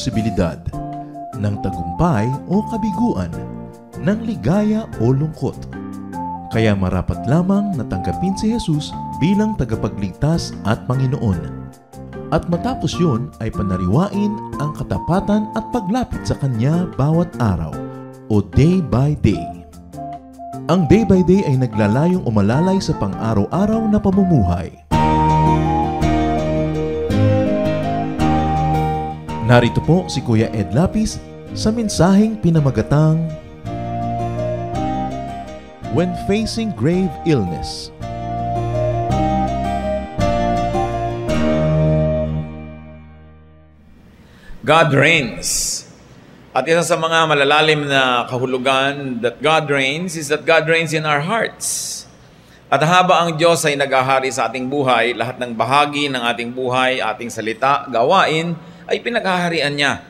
posibilidad, ng tagumpay o kabiguan, ng ligaya o lungkot. Kaya marapat lamang na tanggapin si Jesus bilang tagapagligtas at Panginoon. At matapos yun ay panariwain ang katapatan at paglapit sa Kanya bawat araw o day by day. Ang day by day ay naglalayong umalalay sa pang-araw-araw na pamumuhay. Narito po si Kuya Ed Lapis sa mensaheng pinamagatang When Facing Grave Illness. God reigns. At isa sa mga malalalim na kahulugan that God reigns is that God reigns in our hearts. At haba ang Diyos ay naghahari sa ating buhay, lahat ng bahagi ng ating buhay, ating salita, gawain, ay pinaghaharian niya.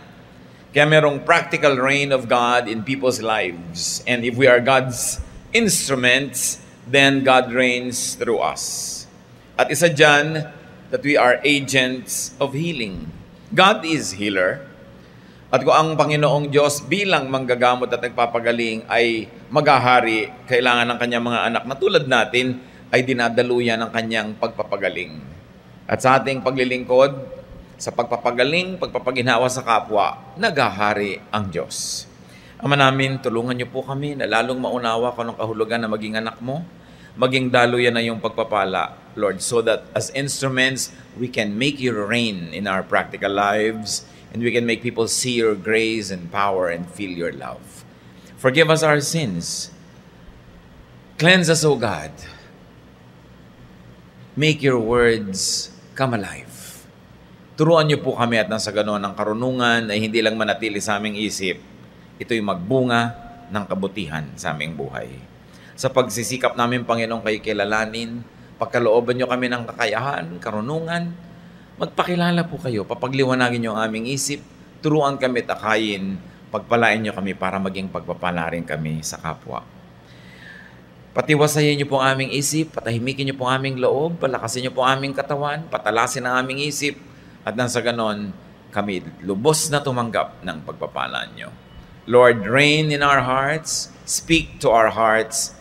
Kaya merong practical reign of God in people's lives. And if we are God's instruments, then God reigns through us. At isa dyan, that we are agents of healing. God is healer. At kung ang Panginoong Diyos bilang manggagamot at nagpapagaling ay maghahari, kailangan ng kanyang mga anak na tulad natin ay dinadaluyan ng kanyang pagpapagaling. At sa ating paglilingkod, sa pagpapagaling, pagpapaginhawa sa kapwa, naghahari ang Diyos. Ama namin, tulungan niyo po kami na lalong maunawa kung anong kahulugan na maging anak mo, maging daluyan na yung pagpapala, Lord, so that as instruments, we can make you reign in our practical lives, and we can make people see your grace and power and feel your love. Forgive us our sins. Cleanse us, O God. Make your words come alive. Turuan niyo po kami at nang sa ganoon ang karunungan ay hindi lang manatili sa aming isip, ito'y magbunga ng kabutihan sa aming buhay. Sa pagsisikap namin, Panginoon, kayo kilalanin, pagkalooban niyo kami ng kakayahan, karunungan, magpakilala po kayo, papagliwanagin niyo ang aming isip, turuan kami takayin, pagpalain niyo kami para maging pagpapala rin kami sa kapwa. Patiwasayin niyo po ang aming isip, patahimikin niyo po ang aming loob, palakasin niyo po ang aming katawan, patalasin ang aming isip, at nang sa ganon, kami lubos na tumanggap ng pagpapala niyo. Lord, reign in our hearts, speak to our hearts.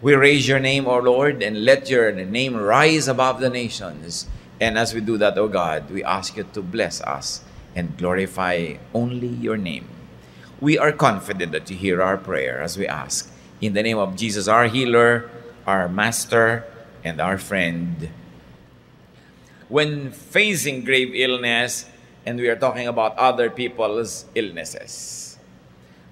We raise your name, O Lord, and let your name rise above the nations. And as we do that, O God, we ask you to bless us and glorify only your name. We are confident that you hear our prayer as we ask. In the name of Jesus, our healer, our master, and our friend. When facing grave illness, and we are talking about other people's illnesses,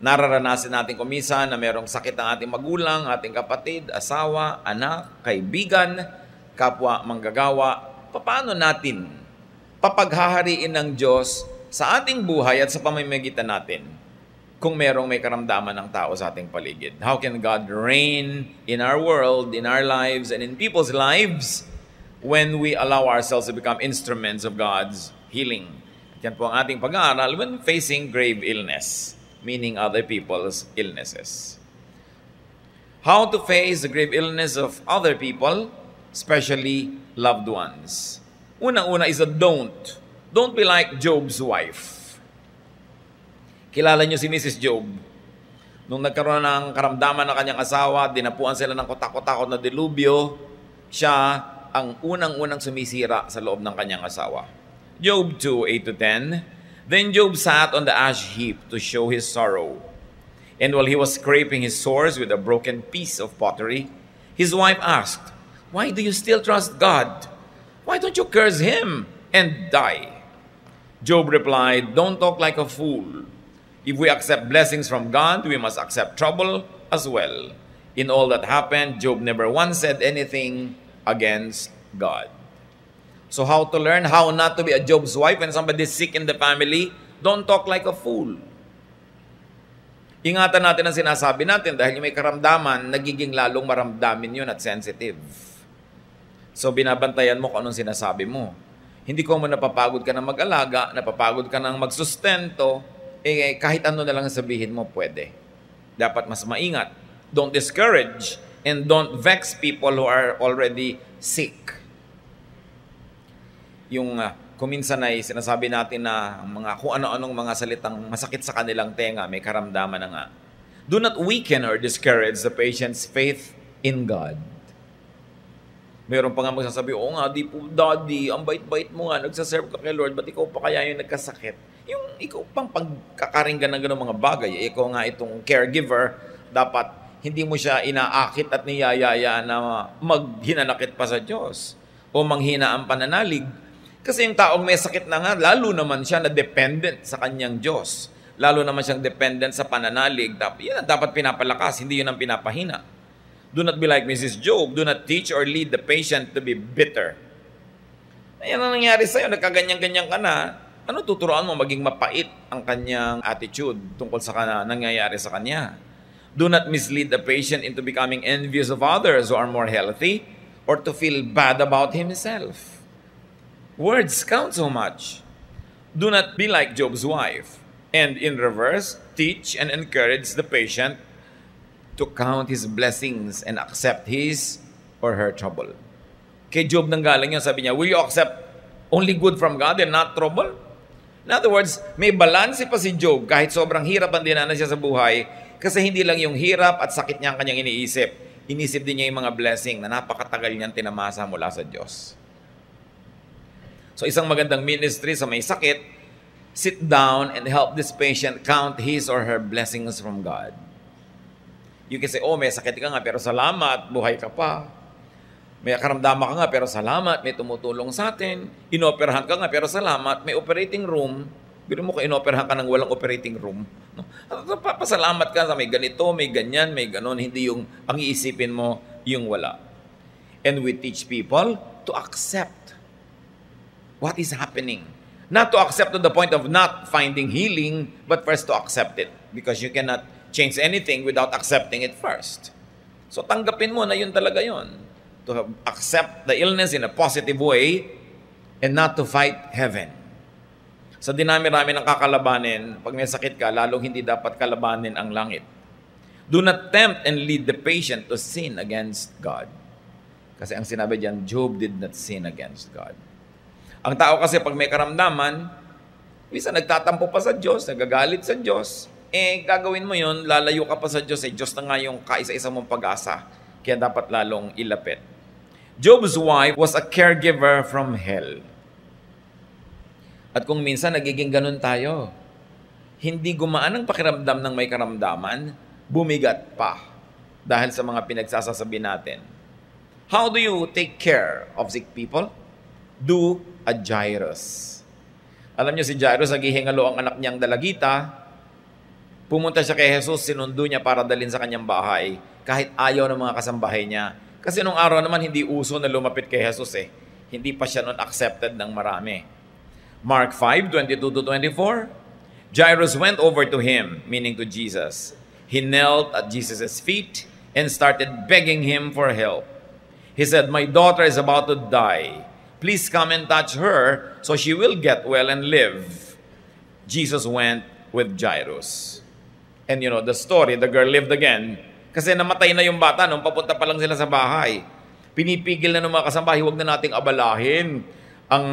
nararanasan natin kuminsan na merong sakit ang ating magulang, ating kapatid, asawa, anak, kaibigan, kapwa manggagawa. Paano natin papaghahariin ng Diyos sa ating buhay at sa pamamagitan natin kung merong may karamdaman ng tao sa ating paligid? How can God reign in our world, in our lives, and in people's lives when we allow ourselves to become instruments of God's healing? At yan po ang ating pag-aaral when facing grave illness, meaning other people's illnesses. How to face the grave illness of other people, especially loved ones. Unang-una is a don't. Don't be like Job's wife. Kilala niyo si Mrs. Job. Nung nagkaroon ng karamdaman ng kanyang asawa, dinapuan sila ng kotak-kotakot na dilubyo, siya ang unang-unang sumisira sa loob ng kanyang asawa. Job 2:8-10. Then Job sat on the ash heap to show his sorrow. And while he was scraping his sores with a broken piece of pottery, his wife asked, "Why do you still trust God? Why don't you curse him and die?" Job replied, "Don't talk like a fool. If we accept blessings from God, we must accept trouble as well." In all that happened, Job never once said anything against God. So how to learn how not to be a Job's wife when somebody is sick in the family? Don't talk like a fool. Ingatan natin ang sinasabi natin dahil yung may karamdaman, nagiging lalong maramdamin yun at sensitive. So binabantayan mo kung anong sinasabi mo. Hindi ko mo napapagod ka ng mag-alaga, napapagod ka ng magsustento, kahit ano na lang sabihin mo, pwede. Dapat mas maingat. Don't discourage and don't vex people who are already sick. Yung Kuminsan ay sinasabi natin na kung ano-anong mga salitang masakit sa kanilang tenga, may karamdaman na nga. Do not weaken or discourage the patient's faith in God. Meron pa nga magsasabi, oo nga, Daddy, ang bait-bait mo nga, nagsaserve ka kay Lord, ba't ikaw pa kaya yung nagkasakit? Yung ikaw pang pagkakaringgan ng ganung mga bagay, ikaw nga itong caregiver, dapat hindi mo siya inaakit at niyayaya na maghinanakit pa sa Diyos o manghina ang pananalig. Kasi yung taong may sakit na nga, lalo naman siya na dependent sa kanyang Diyos. Lalo naman siyang dependent sa pananalig. Yan ang dapat pinapalakas, hindi yun ang pinapahina. Do not be like Mrs. Job. Do not teach or lead the patient to be bitter. Ayan ang nangyari sa'yo, nagkaganyan-ganyan ka na. Ano tuturuan mo? Maging mapait ang kanyang attitude tungkol sa nangyayari sa kanya. Do not mislead the patient into becoming envious of others who are more healthy or to feel bad about himself. Words count so much. Do not be like Job's wife. And in reverse, teach and encourage the patient to count his blessings and accept his or her trouble. Kay Job nang galing yun, sabi niya, will you accept only good from God and not trouble? In other words, may balanse pa si Job kahit sobrang hirap ang dinanas siya sa buhay kasi hindi lang yung hirap at sakit niya ang kanyang iniisip. Inisip din niya yung mga blessing na napakatagal niyang tinamasa mula sa Diyos. So isang magandang ministry sa may sakit, sit down and help this patient count his or her blessings from God. You can say, oh, may sakit ka nga pero salamat, buhay ka pa. May karamdaman ka nga pero salamat, may tumutulong sa atin. Inoperahan ka nga pero salamat, may operating room. Biro mo kung inoperahan ka ng walang operating room. No? Papasalamat ka sa may ganito, may ganyan, may ganon. Hindi yung ang iisipin mo yung wala. And we teach people to accept what is happening. Not to accept to the point of not finding healing, but first to accept it. Because you cannot change anything without accepting it first. So tanggapin mo na yun talaga yun. To accept the illness in a positive way and not to fight heaven. Sa dinami-rami ng kakalabanin, pag may sakit ka, lalong hindi dapat kalabanin ang langit. Do not tempt and lead the patient to sin against God. Kasi ang sinabi diyan, Job did not sin against God. Ang tao kasi pag may karamdaman, minsan nagtatampo pa sa Diyos, nagagalit sa Diyos, gagawin mo yun, lalayo ka pa sa Diyos, Diyos na nga yung kaisa-isa mong pag-asa. Kaya dapat lalong ilapit. Job's wife was a caregiver from hell. At kung minsan nagiging ganun tayo, hindi gumaan ang pakiramdam ng may karamdaman, bumigat pa dahil sa mga pinagsasasabi natin. How do you take care of sick people? Do a Jairus. Alam niyo si Jairus, naghihingalo ang anak niyang dalagita. Pumunta siya kay Jesus, sinundo niya para dalhin sa kanyang bahay kahit ayaw ng mga kasambahay niya. Kasi nung araw naman hindi uso na lumapit kay Jesus Hindi pa siya nun accepted ng marami. Mark 5:22-24. Jairus went over to him, meaning to Jesus. He knelt at Jesus' feet and started begging him for help. He said, "My daughter is about to die. Please come and touch her so she will get well and live." Jesus went with Jairus. And you know the story, the girl lived again. Kasi namatay na yung bata nung papunta pa lang sila sa bahay. Pinipigil na ng mga kasambahay, huwag na nating abalahin ang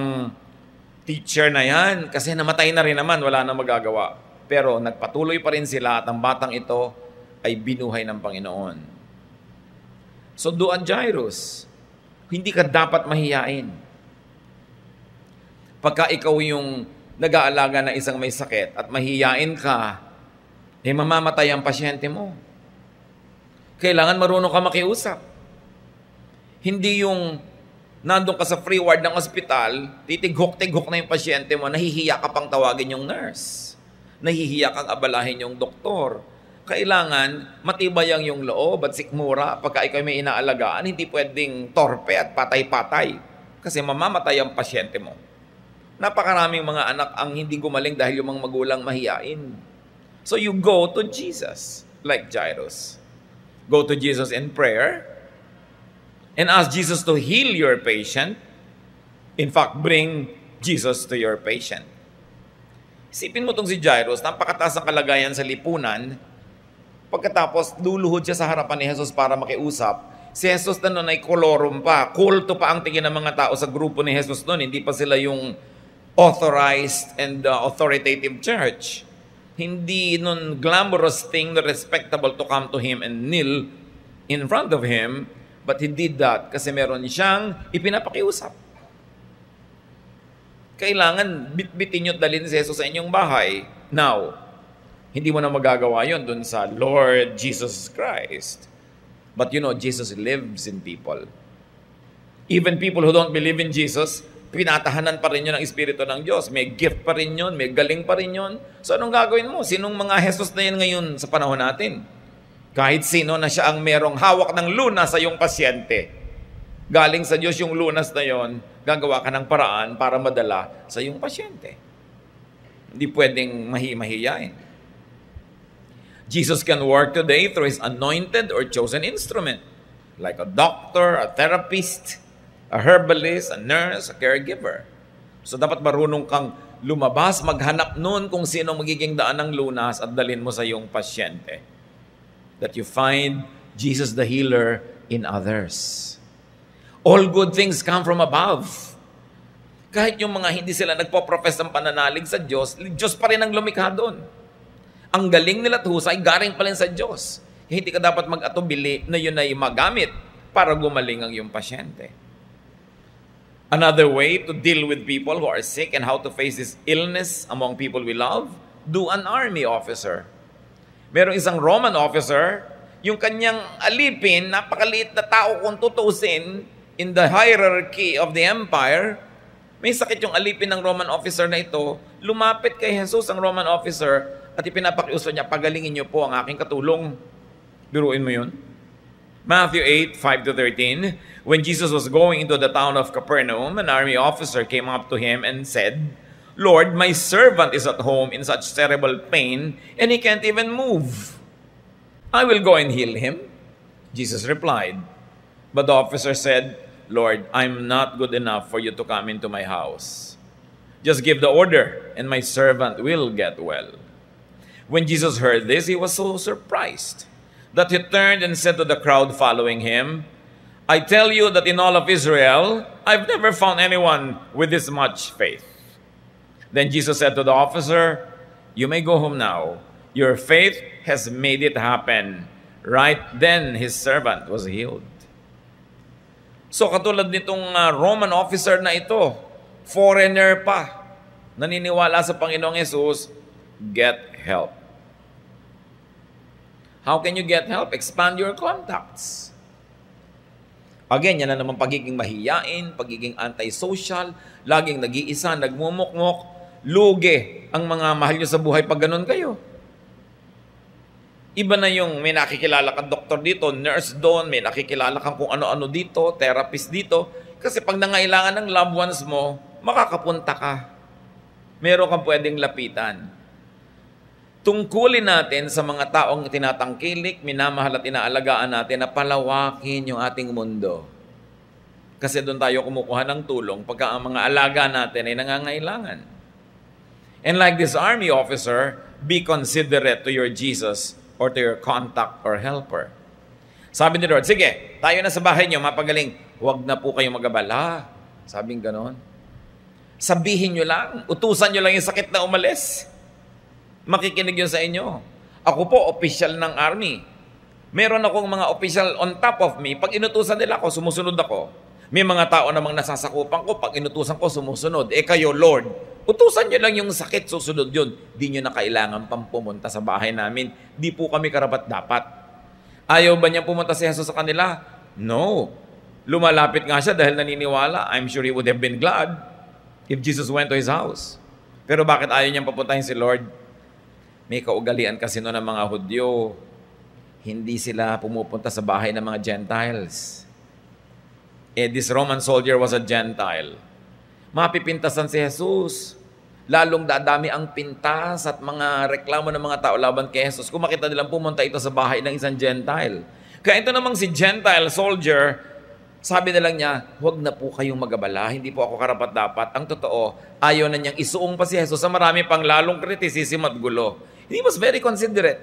teacher na yan. Kasi namatay na rin naman, wala na magagawa. Pero nagpatuloy pa rin sila at ang batang ito ay binuhay ng Panginoon. So do a Jairus. Hindi ka dapat mahiyain. Pagka ikaw yung nag-aalaga na isang may sakit at mahiyain ka, mamamatay ang pasyente mo. Kailangan marunong ka makiusap. Hindi yung nandun ka sa free ward ng ospital, titighok-tighok na yung pasyente mo, nahihiya ka pang tawagin yung nurse. Nahihiya kang abalahin yung doktor. Kailangan matibay ang yung loob at sikmura. Pagka ikaw may inaalagaan, hindi pwedeng torpe at patay-patay. Kasi mamamatay ang pasyente mo. Napakaraming mga anak ang hindi gumaling dahil yung mga magulang mahiyain. So you go to Jesus, like Jairus. Go to Jesus in prayer and ask Jesus to heal your patient. In fact, bring Jesus to your patient. Isipin mo itong si Jairus, napakataas ang kalagayan sa lipunan. Pagkatapos, luluhod siya sa harapan ni Jesus para makiusap. Si Jesus na nun ay kolorum pa. Kulto pa ang tingin ng mga tao sa grupo ni Jesus nun. Hindi pa sila yung authorized and authoritative church. Hindi nun glamorous thing na respectable to come to him and kneel in front of him, but he did that kasi meron siyang ipinapakiusap. Kailangan bitbitin nyo at dalhin si Jesus sa inyong bahay. Now, hindi mo na magagawa yon dun sa Lord Jesus Christ. But you know, Jesus lives in people. Even people who don't believe in Jesus, pinatahanan pa rin yun ng Espiritu ng Diyos. May gift pa rin yun, may galing pa rin yun. So anong gagawin mo? Sinong mga Jesus na yun ngayon sa panahon natin? Kahit sino na siya ang merong hawak ng lunas sa iyong pasyente. Galing sa Diyos yung lunas na yon, gagawa ka ng paraan para madala sa iyong pasyente. Hindi pwedeng mahihiyain. Jesus can work today through His anointed or chosen instrument, like a doctor, a therapist, a herbalist, a nurse, a caregiver. So dapat marunong kang lumabas, maghanap nun kung sino magiging daan ng lunas at dalhin mo sa iyong pasyente. That you find Jesus the healer in others. All good things come from above. Kahit yung mga hindi sila nagpo-profess ng pananalig sa Diyos, Diyos pa rin ang lumikha doon. Ang galing nila at husay, galing pa rin sa Diyos. Hindi ka dapat mag-atubili na yun ay magamit para gumaling ang iyong pasyente. Another way to deal with people who are sick and how to face this illness among people we love, do an army officer. Merong isang Roman officer, yung kanyang alipin, napakaliit na tao kung tutusin in the hierarchy of the empire. May sakit yung alipin ng Roman officer na ito, lumapit kay Jesus ang Roman officer at ipinapakiuso niya, pagalingin niyo po ang aking katulong. Biruin mo yun. Matthew 8:5-13, when Jesus was going into the town of Capernaum, an army officer came up to him and said, Lord, my servant is at home in such terrible pain, and he can't even move. I will go and heal him. Jesus replied. But the officer said, Lord, I'm not good enough for you to come into my house. Just give the order, and my servant will get well. When Jesus heard this, he was so surprised that he turned and said to the crowd following him, I tell you that in all of Israel, I've never found anyone with this much faith. Then Jesus said to the officer, you may go home now. Your faith has made it happen. Right then, his servant was healed. So katulad nitong Roman officer na ito, foreigner pa, naniniwala sa Panginoong Yesus, get help. How can you get help? Expand your contacts. Again, yan na naman pagiging mahiyain, pagiging antisocial, laging nag-iisa, nagmumukmok, lugi ang mga mahal nyo sa buhay pag ganun kayo. Iba na yung may nakikilala kang doktor dito, nurse doon, may nakikilala kang kung ano-ano dito, therapist dito. Kasi pag nangailangan ng loved ones mo, makakapunta ka. Meron kang pwedeng lapitan. Tungkulin natin sa mga taong tinatangkilik, minamahal at inaalagaan natin na palawakin yung ating mundo. Kasi doon tayo kumukuha ng tulong pagka ang mga alaga natin ay nangangailangan. And like this army officer, be considerate to your Jesus or to your contact or helper. Sabi ni Lord, sige, tayo na sa bahay niyo, mapagaling. Huwag na po kayong magabala. Sabing ganon. Sabihin nyo lang, utusan nyo lang yung sakit na umalis. Makikinig yun sa inyo. Ako po, official ng army. Meron akong mga official on top of me. Pag inutusan nila ako, sumusunod ako. May mga tao namang nasasakupan ko, pag inutusan ko, sumusunod. Kayo, Lord, utusan nyo lang yung sakit, susunod yun. Di nyo na kailangan pang pumunta sa bahay namin. Di po kami karapat-dapat. Ayaw ba niya pumunta si Jesus sa kanila? No. Lumalapit nga siya dahil naniniwala. I'm sure he would have been glad if Jesus went to his house. Pero bakit ayaw niyang papuntahin si Lord? May kaugalian kasi noon ng mga Hudyo. Hindi sila pumupunta sa bahay ng mga Gentiles. This Roman soldier was a Gentile. Mapipintasan si Jesus. Lalong dadami ang pintas at mga reklamo ng mga tao laban kay Jesus kung makita nilang pumunta ito sa bahay ng isang Gentile. Kaya ito namang si Gentile soldier, sabi na lang niya, huwag na po kayong magabala, hindi po ako karapat-dapat. Ang totoo, ayaw na niyang isuong pa si Jesus sa marami pang lalong kritisism at gulo. He was very considerate.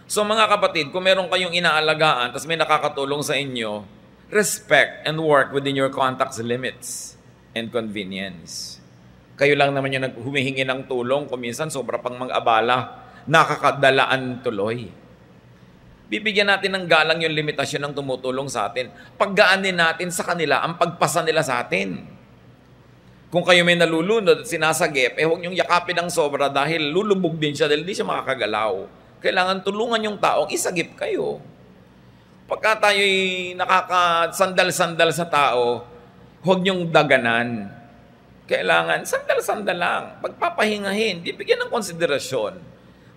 So mga kapatid, kung meron kayong inaalagaan, tapos may nakakatulong sa inyo, respect and work within your contact's limits. and convenience. Kayo lang naman yung humihingi ng tulong, kung minsan sobra pang mag-abala, nakakadalaan tuloy. Bibigyan natin ng galang yung limitasyon ng tumutulong sa atin. Paggaanin natin sa kanila ang pagpasa nila sa atin. Kung kayo may nalulunod at sinasagip, huwag niyong yakapin ng sobra dahil lulubog din siya dahil di siya makakagalaw. Kailangan tulungan yung taong isagip kayo. Pagka tayo'y nakakasandal-sandal sa tao, huwag niyong daganan. Kailangan sandal-sandal lang. Pagpapahingahin, bibigyan ng konsiderasyon.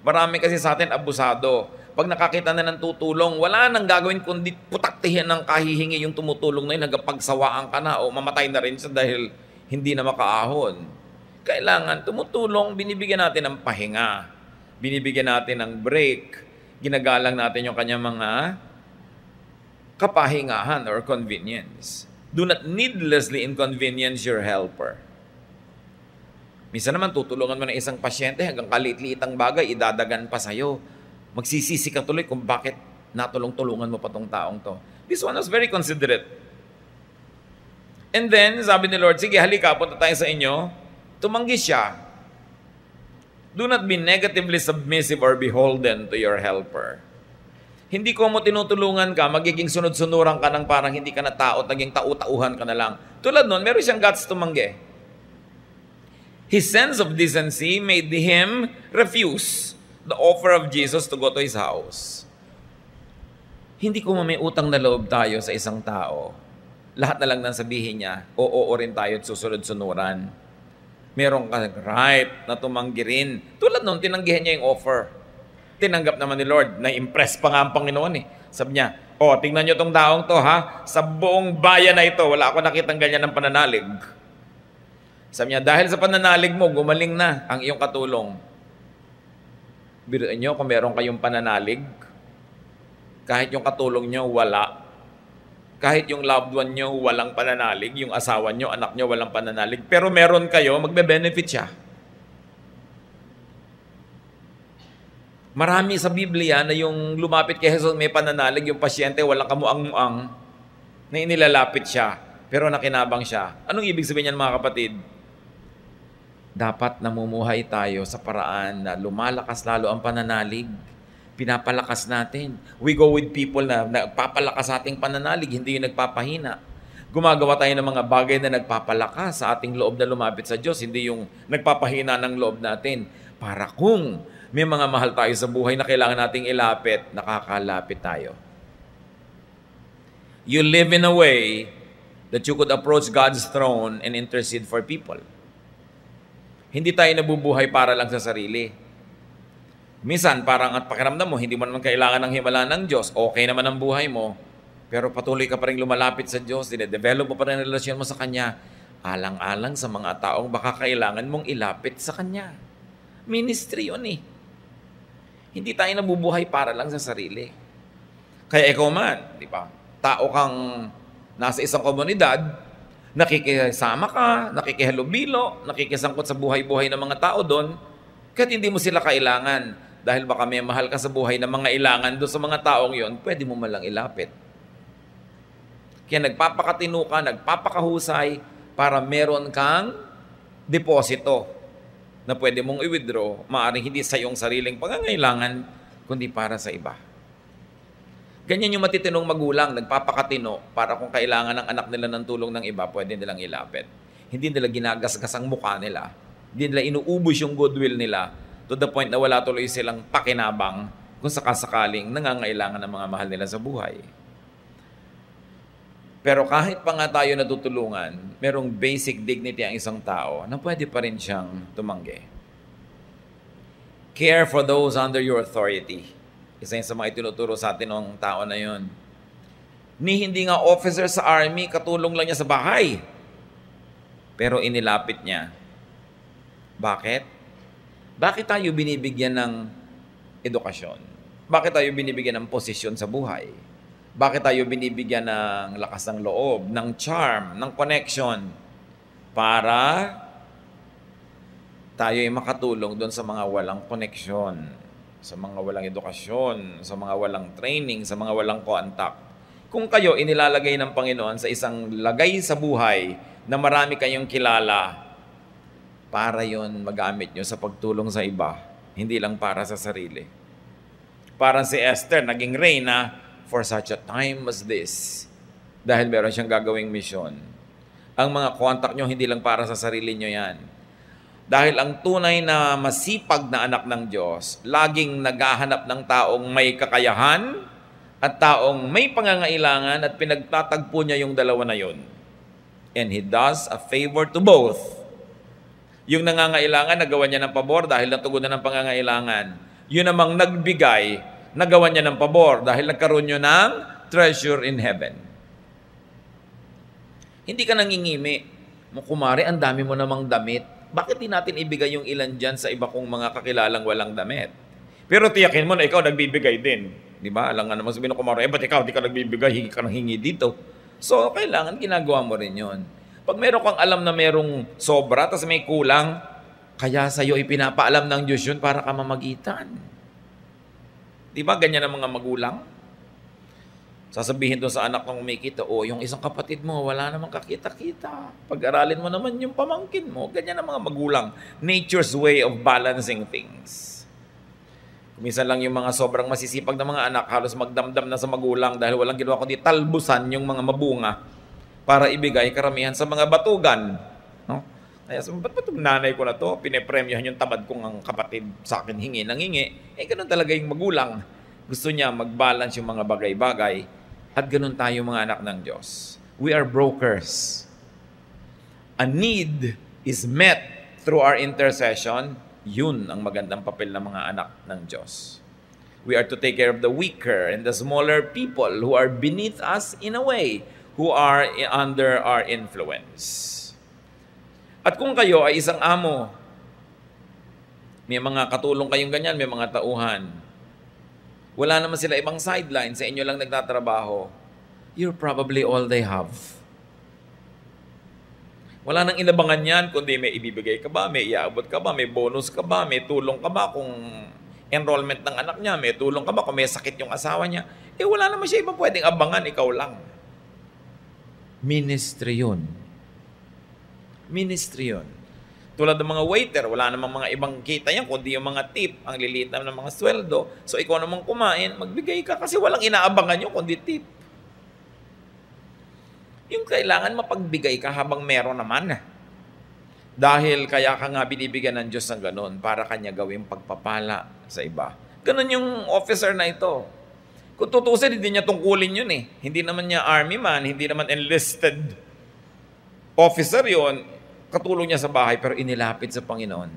Marami kasi sa atin abusado. Pag nakakita na ng tutulong, wala nang gagawin kundi putaktihin ng kahihingi yung tumutulong na yun hanggang pagsawaan ka na o mamatay na rin siya dahil hindi na makaahon. Kailangan tumutulong, binibigyan natin ng pahinga. Binibigyan natin ng break. Ginagalang natin yung kanyang mga kapahingahan or convenience. Do not needlessly inconvenience your helper. Minsan naman tutulungan mo ng isang pasyente hanggang kaliit-liitang bagay, idadagan pa sa'yo. Magsisisi ka tuloy kung bakit natulong-tulungan mo pa tong taong to. This one was very considerate. And then, sabi ni Lord, sige, halika, punta tayo sa inyo. Tumanggi siya. Do not be negatively submissive or beholden to your helper. Hindi ko mo tinutulungan ka, magiging sunod-sunuran ka ng parang hindi ka na tao at naging tau-tauhan ka na lang. Tulad nun, meron siyang guts tumanggi. His sense of decency made him refuse the offer of Jesus to go to his house. Hindi ko may utang na loob tayo sa isang tao. Lahat na lang nang sabihin niya, oo rin tayo at susunod-sunuran. Meron ka right na tumanggi rin. Tulad nun, tinanggihan niya yung offer. Tinanggap naman ni Lord. Na-impress pa nga ang Panginoon eh. Sabi niya, tingnan niyo tong taong to ha. Sa buong bayan na ito, wala ako nakitang ganyan ng pananalig. Sabi niya, dahil sa pananalig mo, gumaling na ang iyong katulong. Biruin niyo kung meron kayong pananalig, kahit yung katulong niyo, wala. Kahit yung loved one niyo, walang pananalig. Yung asawa niyo, anak niyo, walang pananalig. Pero meron kayo, magbe-benefit siya. Marami sa Biblia na yung lumapit kay Jesus may pananalig, yung pasyente walang kamuang-muang na inilalapit siya, pero nakinabang siya. Anong ibig sabihin niyan mga kapatid? Dapat namumuhay tayo sa paraan na lumalakas lalo ang pananalig. Pinapalakas natin. We go with people na nagpapalakas sa ating pananalig, hindi yung nagpapahina. Gumagawa tayo ng mga bagay na nagpapalakas sa ating loob na lumapit sa Diyos, hindi yung nagpapahina ng loob natin. Para kung may mga mahal tayo sa buhay na kailangan nating ilapit, nakakalapit tayo. You live in a way that you could approach God's throne and intercede for people. Hindi tayo nabubuhay para lang sa sarili. Minsan, parang at pakiramdam mo, hindi mo naman kailangan ng himala ng Diyos. Okay naman ang buhay mo, pero patuloy ka pa rin lumalapit sa Diyos, dinedevelop mo pa rin ang relasyon mo sa Kanya, alang-alang sa mga taong baka kailangan mong ilapit sa Kanya. Ministry yun eh. Hindi tayo nabubuhay para lang sa sarili. Kaya ikaw man, di ba? Tao kang nasa isang komunidad, nakikisama ka, nakikihalubilo, nakikisangkot sa buhay-buhay ng mga tao doon, kahit hindi mo sila kailangan. Dahil baka may mahal ka sa buhay ng mga ilangan doon sa mga taong yon, pwede mo malang ilapit. Kaya nagpapakatino ka, nagpapakahusay para meron kang deposito na pwede mong i-withdraw, maaaring hindi sa iyong sariling pangangailangan, kundi para sa iba. Ganyan yung matitinong magulang, nagpapakatino para kung kailangan ng anak nila ng tulong ng iba, pwede nilang ilapit. Hindi nila ginagasgas ang mukha nila. Hindi nila inuubos yung goodwill nila to the point na wala tuloy silang pakinabang kung sakasakaling nangangailangan ng mga mahal nila sa buhay. Pero kahit pa nga tayo natutulungan, merong basic dignity ang isang tao na pwede pa rin siyang tumanggi. Care for those under your authority. Isa yun sa mga itinuturo sa atin ng tao na yun. Hindi nga officer sa army, katulong lang niya sa bahay. Pero inilapit niya. Bakit? Bakit tayo binibigyan ng edukasyon? Bakit tayo binibigyan ng posisyon sa buhay? Bakit tayo binibigyan ng lakas ng loob, ng charm, ng connection? Para tayo ay makatulong doon sa mga walang koneksyon, sa mga walang edukasyon, sa mga walang training, sa mga walang contact. Kung kayo inilalagay ng Panginoon sa isang lagay sa buhay na marami kayong kilala, para yon magamit nyo sa pagtulong sa iba, hindi lang para sa sarili. Parang si Esther, naging reyna for such a time as this. Dahil meron siyang gagawing misyon. Ang mga contact nyo, hindi lang para sa sarili nyo yan. Dahil ang tunay na masipag na anak ng Diyos, laging naghahanap ng taong may kakayahan at taong may pangangailangan at pinagtatagpo niya yung dalawa na yun. And He does a favor to both. Yung nangangailangan, nagawa niya ng pabor dahil natugunan ng pangangailangan. Yun namang nagbigay, nagawa niya ng pabor dahil nagkaroon niyo ng treasure in heaven. Hindi ka nangingimi. Kumari, ang dami mo namang damit. Bakit di natin ibigay yung ilan dyan sa iba kong mga kakilalang walang damit? Pero tiyakin mo na ikaw nagbibigay din. Di ba? Alam nga naman sabihin ng kumari, ba't ikaw di ka nagbibigay, hingi ka ng hingi dito. So, kailangan ginagawa mo rin yun. Pag meron kang alam na merong sobra, tapos may kulang, kaya sa'yo ipinapaalam ng Diyos yun para ka mamagitan. Di ba ganyan ang mga magulang? Sasabihin doon sa anak ng umikita, yung isang kapatid mo, wala namang kakita-kita. Pag-aralin mo naman yung pamangkin mo. Ganyan ang mga magulang. Nature's way of balancing things. Minsan lang yung mga sobrang masisipag na mga anak, halos magdamdam na sa magulang dahil walang ginawa kundi talbusan yung mga mabunga para ibigay karamihan sa mga batugan. No? Kaya ba't itong nanay ko na to, pinepremyahan yung tamad kong ang kapatid sa akin hingi ng hingi. Ganun talaga yung magulang. Gusto niya mag-balance yung mga bagay-bagay. At ganun tayo mga anak ng Diyos. We are brokers. A need is met through our intercession. Yun ang magandang papel ng mga anak ng Diyos. We are to take care of the weaker and the smaller people who are beneath us in a way, who are under our influence. At kung kayo ay isang amo, may mga katulong kayong ganyan, may mga tauhan, wala naman sila ibang sideline, sa inyo lang nagtatrabaho, you're probably all they have. Wala nang inabangan yan, kundi may ibibigay ka ba, may iaabot ka ba, may bonus ka ba, may tulong ka ba kung enrollment ng anak niya, may tulong ka ba kung may sakit yung asawa niya. Wala naman siya ibang pwedeng abangan, ikaw lang. Ministry yun. Ministry yun. Tulad ng mga waiter, wala namang mga ibang kita yan, kundi yung mga tip, ang liliit na ng mga sweldo. So ikaw namang kumain, magbigay ka kasi walang inaabangan yun, kundi tip. Yung kailangan mapagbigay ka habang meron naman. Dahil kaya ka nga binibigyan ng Diyos ng ganun para kanya gawing pagpapala sa iba. Ganun yung officer na ito. Kung tutusin, hindi niya tungkulin yun eh. Hindi naman niya army man, hindi naman enlisted officer yun. Katulong niya sa bahay pero inilapit sa Panginoon.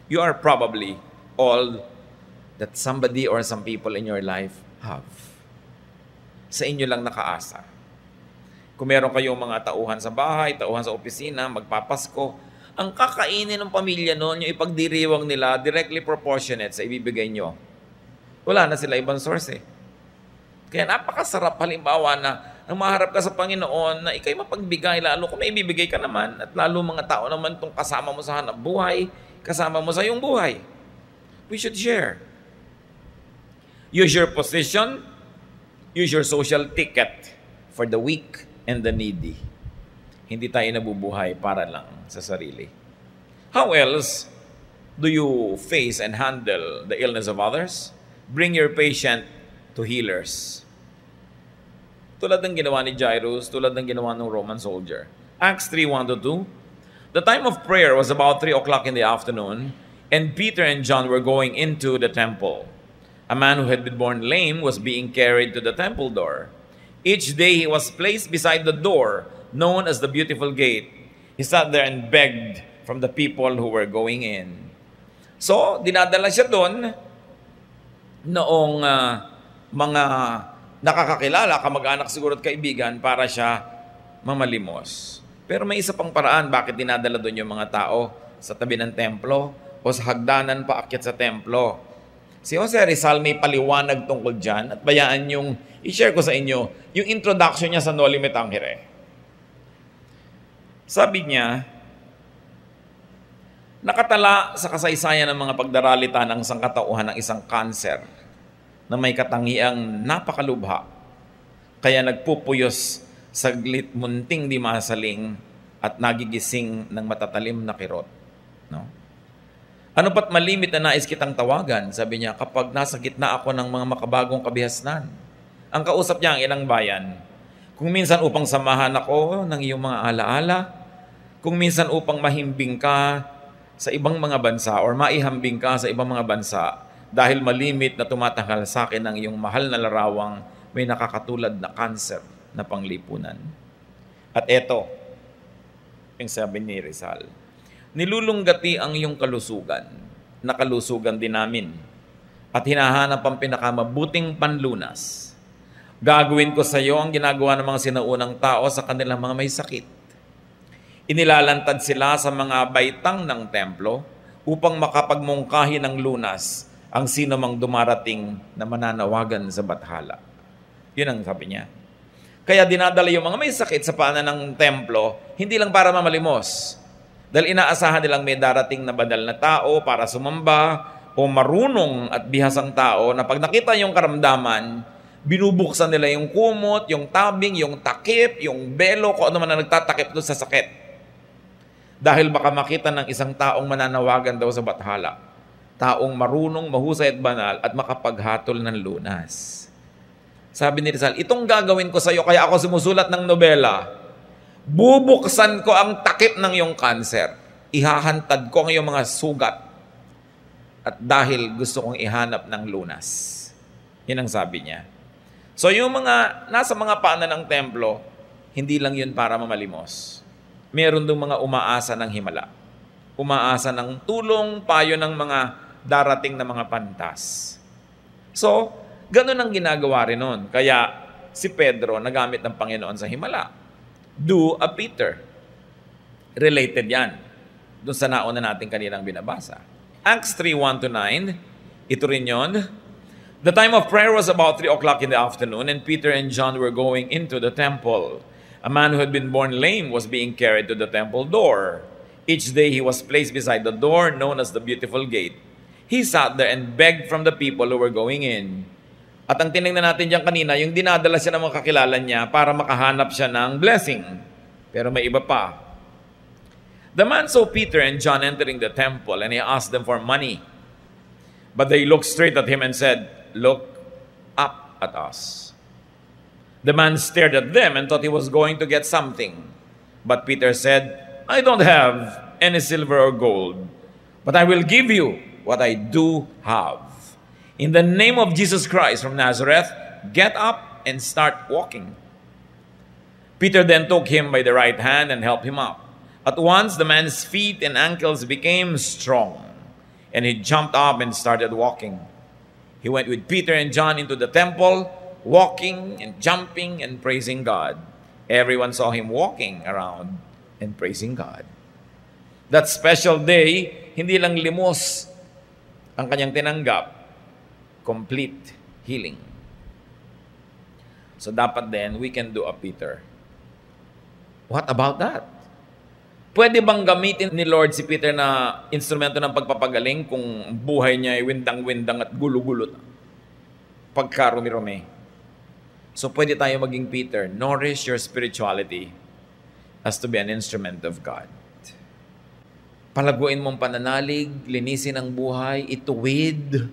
You are probably all that somebody or some people in your life have. Sa inyo lang nakaasa. Kung meron kayong mga tauhan sa bahay, tauhan sa opisina, magpapasko, ang kakainin ng pamilya noon, yung ipagdiriwang nila, directly proportionate sa ibibigay nyo. Wala na sila ibang source eh. Kaya napakasarap halimbawa na nang maharap ka sa Panginoon na ikay mapagbigay, lalo kung may ibibigay ka naman, at lalo mga tao naman itong kasama mo sa hanap buhay, kasama mo sa iyong buhay. We should share. Use your position, use your social ticket for the weak and the needy. Hindi tayo nabubuhay para lang sa sarili. How else do you face and handle the illness of others? Bring your patient to healers. Tulad ng ginawa ni Jairus, tulad ng ginawa ng Roman soldier. Acts 3:1-2. The time of prayer was about 3 o'clock in the afternoon, and Peter and John were going into the temple. A man who had been born lame was being carried to the temple door. Each day he was placed beside the door, known as the Beautiful Gate. He sat there and begged from the people who were going in. So, dinadala siya doon noong mga nakakakilala, kamag-anak siguro at kaibigan para siya mamalimos. Pero may isa pang paraan bakit dinadala doon yung mga tao sa tabi ng templo o sa hagdanan paakyat sa templo. Si Jose Rizal may paliwanag tungkol dyan at bayaan yung i-share ko sa inyo yung introduction niya sa Noli Me Tangere. Sabi niya, nakatala sa kasaysayan ng mga pagdaralita ng sangkatauhan ng isang kanser na may katangiang napakalubha. Kaya nagpupuyos saglit munting di masaling at nagigising ng matatalim na kirot. No? Ano pat malimit na nais kitang tawagan? Sabi niya, kapag nasa gitna ako ng mga makabagong kabihasnan. Ang kausap niya ang ilang bayan. Kung minsan upang samahan ako ng iyong mga alaala, kung minsan upang mahimbing ka sa ibang mga bansa or maihambing ka sa ibang mga bansa dahil malimit na tumatanggal sa akin ng iyong mahal na larawang may nakakatulad na cancer na panglipunan. At eto, yung sabi ni Rizal, nilulunggati ang iyong kalusugan, na kalusugan din namin, at hinahanap ang pinakamabuting panlunas. Gagawin ko sa iyo ang ginagawa ng mga sinaunang tao sa kanilang mga may sakit. Inilalantad sila sa mga baitang ng templo upang makapagmungkahi ng lunas ang sino mang dumarating na mananawagan sa bathala. Yun ang sabi niya. Kaya dinadala yung mga may sakit sa paanan ng templo, hindi lang para mamalimos. Dahil inaasahan nilang may darating na banal na tao para sumamba o marunong at bihasang tao na pag nakita yung karamdaman, binubuksan nila yung kumot, yung tabing, yung takip, yung belo, kung ano man na nagtatakip doon sa sakit. Dahil baka makita ng isang taong mananawagan daw sa bathala. Taong marunong, mahusay at banal at makapaghatol ng lunas. Sabi ni Rizal, itong gagawin ko sa iyo, kaya ako sumusulat ng nobela. Bubuksan ko ang takip ng iyong kanser. Ihahantad ko ang iyong mga sugat. At dahil gusto kong ihanap ng lunas. Yan ang sabi niya. So yung mga nasa mga paanan ng templo, hindi lang yun para mamalimos. Meron doon mga umaasa ng himala. Umaasa ng tulong, payo ng mga darating na mga pantas. So, ganun ang ginagawa rin nun. Kaya si Pedro nagamit ng Panginoon sa himala. Do a Peter. Related yan. Doon sa nauna natin kaninang binabasa. Acts 3:1-9, ito rin yun. The time of prayer was about 3 o'clock in the afternoon, and Peter and John were going into the temple. A man who had been born lame was being carried to the temple door. Each day he was placed beside the door known as the Beautiful Gate. He sat there and begged from the people who were going in. At ang tinignan natin diyan kanina, yung dinadala siya ng mga kakilala niya para makahanap siya ng blessing. Pero may iba pa. The man saw Peter and John entering the temple, and he asked them for money. But they looked straight at him and said, "Look up at us." The man stared at them and thought he was going to get something. But Peter said, "I don't have any silver or gold, but I will give you what I do have. In the name of Jesus Christ from Nazareth, get up and start walking." Peter then took him by the right hand and helped him up. At once the man's feet and ankles became strong, and he jumped up and started walking. He went with Peter and John into the temple, walking and jumping and praising God. Everyone saw him walking around and praising God. That special day, hindi lang limos ang kanyang tinanggap, complete healing. So dapat din, we can do a Peter. What about that? Pwede bang gamitin ni Lord si Peter na instrumento ng pagpapagaling kung buhay niya ay windang-windang at gulo-gulo? Pagkarumi-rumi. So pwede tayo maging Peter. Nourish your spirituality as to be an instrument of God. Palaguin mong pananalig, linisin ang buhay, ituwid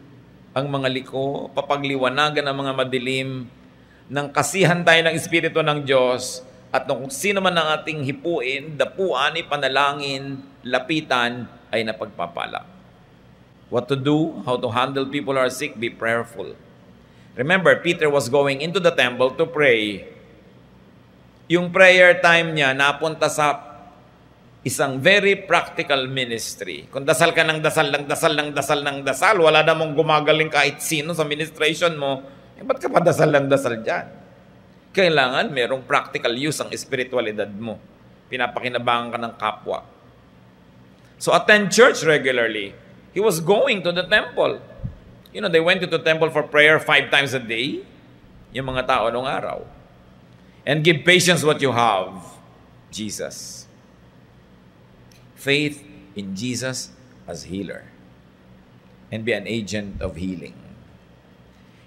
ang mga liko, papagliwanagan ang mga madilim, nang kasihan tayo ng Espiritu ng Diyos, at kung sino man ang ating hipuin, dapuan, ipanalangin, lapitan, ay napagpapala. What to do, how to handle people who are sick, be prayerful. Remember, Peter was going into the temple to pray. Yung prayer time niya napunta sa isang very practical ministry. Kung dasal ka ng dasal, wala namang gumagaling kahit sino sa ministration mo, ba't ka pa dasal dyan? Kailangan merong practical use ang espiritualidad mo. Pinapakinabangan ka ng kapwa. So attend church regularly. He was going to the temple. You know, they went to the temple for prayer 5 times a day. Yung mga tao nung araw. And give patience what you have. Jesus. Faith in Jesus as healer. And be an agent of healing.